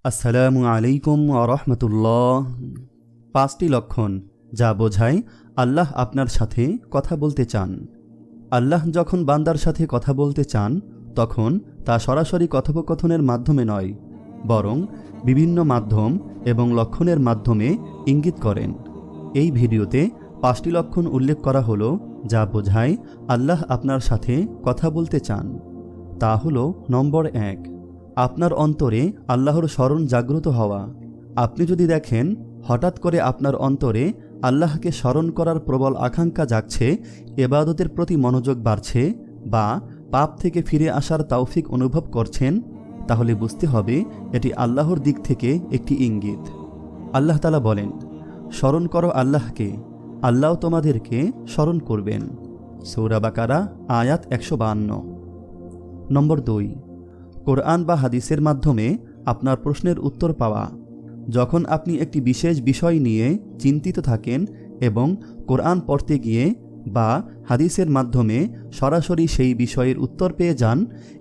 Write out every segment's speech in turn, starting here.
আসসালামু আলাইকুম ওয়া রাহমাতুল্লাহ। 5টি লক্ষণ যা বোঝায় আল্লাহ আপনার সাথে কথা বলতে চান। আল্লাহ যখন বান্দার সাথে কথা বলতে চান তখন তা সরাসরি কথোপকথনের মাধ্যমে নয়, বরং বিভিন্ন মাধ্যম এবং লক্ষণের মাধ্যমে ইঙ্গিত করেন। এই ভিডিওতে 5টি লক্ষণ উল্লেখ করা হলো যা বোঝায় আল্লাহ আপনার সাথে কথা বলতে চান। তা হলো, নম্বর 1, আপনার অন্তরে আল্লাহর স্মরণ জাগ্রত হওয়া। আপনি যদি দেখেন হঠাৎ করে আপনার অন্তরে আল্লাহকে স্মরণ করার প্রবল আকাঙ্ক্ষা জাগছে, ইবাদতের প্রতি মনোযোগ বাড়ছে বা পাপ থেকে ফিরে আসার তৌফিক অনুভব করছেন, তাহলে বুঝতে হবে এটি আল্লাহর দিক থেকে একটি ইঙ্গিত। আল্লাহ তাআলা বলেন, স্মরণ করো আল্লাহকে, আল্লাহ তোমাদেরকে স্মরণ করবেন। সূরা বাকারা আয়াত 152। নম্বর 2, কোরআন বা হাদিসের মাধ্যমে আপনার প্রশ্নের উত্তর পাওয়া। যখন আপনি একটি বিশেষ বিষয় নিয়ে চিন্তিত থাকেন এবং কোরআন পড়তে গিয়ে বা হাদিসের মাধ্যমে সরাসরি সেই বিষয়ের উত্তর পেয়ে যান,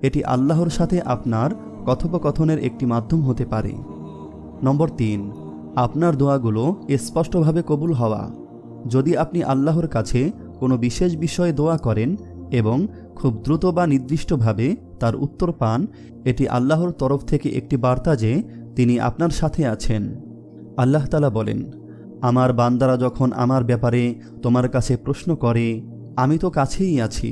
এটি আল্লাহর সাথে আপনার কথোপকথনের একটি মাধ্যম হতে পারে। নম্বর 3, আপনার দোয়াগুলো স্পষ্টভাবে কবুল হওয়া। যদি আপনি আল্লাহর কাছে কোনো বিশেষ বিষয়ে দোয়া করেন এবং খুব দ্রুত বা নির্দিষ্টভাবে তার উত্তর পান, এটি আল্লাহর তরফ থেকে একটি বার্তা যে তিনি আপনার সাথে আছেন। আল্লাহ তাআলা বলেন, আমার বান্দারা যখন আমার ব্যাপারে তোমার কাছে প্রশ্ন করে, আমি তো কাছেই আছি।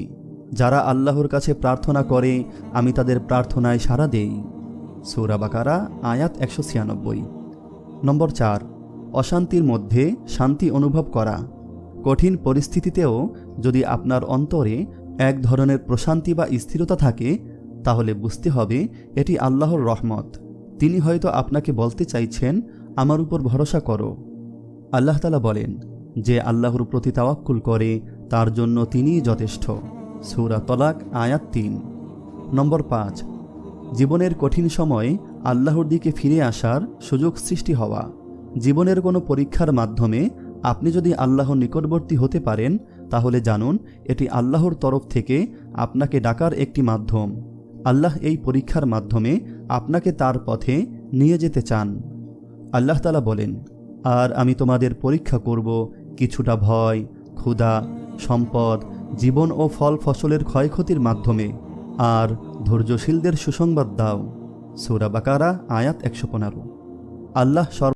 যারা আল্লাহর কাছে প্রার্থনা করে আমি তাদের প্রার্থনায় সাড়া দেই। সূরা বাকারা আয়াত 196। নম্বর 4, অশান্তির মধ্যে শান্তি অনুভব করা। কঠিন পরিস্থিতিতেও যদি আপনার অন্তরে এক ধরনের প্রশান্তি বা স্থিরতা থাকে, তাহলে বুঝতে হবে এটি আল্লাহর রহমত। তিনি হয়তো আপনাকে বলতে চাইছেন, আমার উপর ভরসা করো। আল্লাহ তাআলা বলেন, যে আল্লাহর প্রতি তাওয়াক্কুল করে তার জন্য তিনিই যথেষ্ট। সূরা তলাক আয়াত 3। নম্বর 5, জীবনের কঠিন সময়ে আল্লাহর দিকে ফিরে আসার সুযোগ সৃষ্টি হওয়া। জীবনের কোনো পরীক্ষার মাধ্যমে আপনি যদি আল্লাহর নিকটবর্তী হতে পারেন, তাহলে জানুন এটি আল্লাহর তরফ থেকে আপনাকে ডাকার একটি মাধ্যম। আল্লাহ এই পরীক্ষার মাধ্যমে আপনাকে তার পথে নিয়ে যেতে চান। আল্লাহ তাআলা বলেন, আর আমি তোমাদের পরীক্ষা করব কিছুটা ভয়, ক্ষুধা, সম্পদ, জীবন ও ফল ফসলের ক্ষয়ক্ষতির মাধ্যমে, আর ধৈর্যশীলদের সুসংবাদ দাও। সূরা বাকারা আয়াত 115। আল্লাহ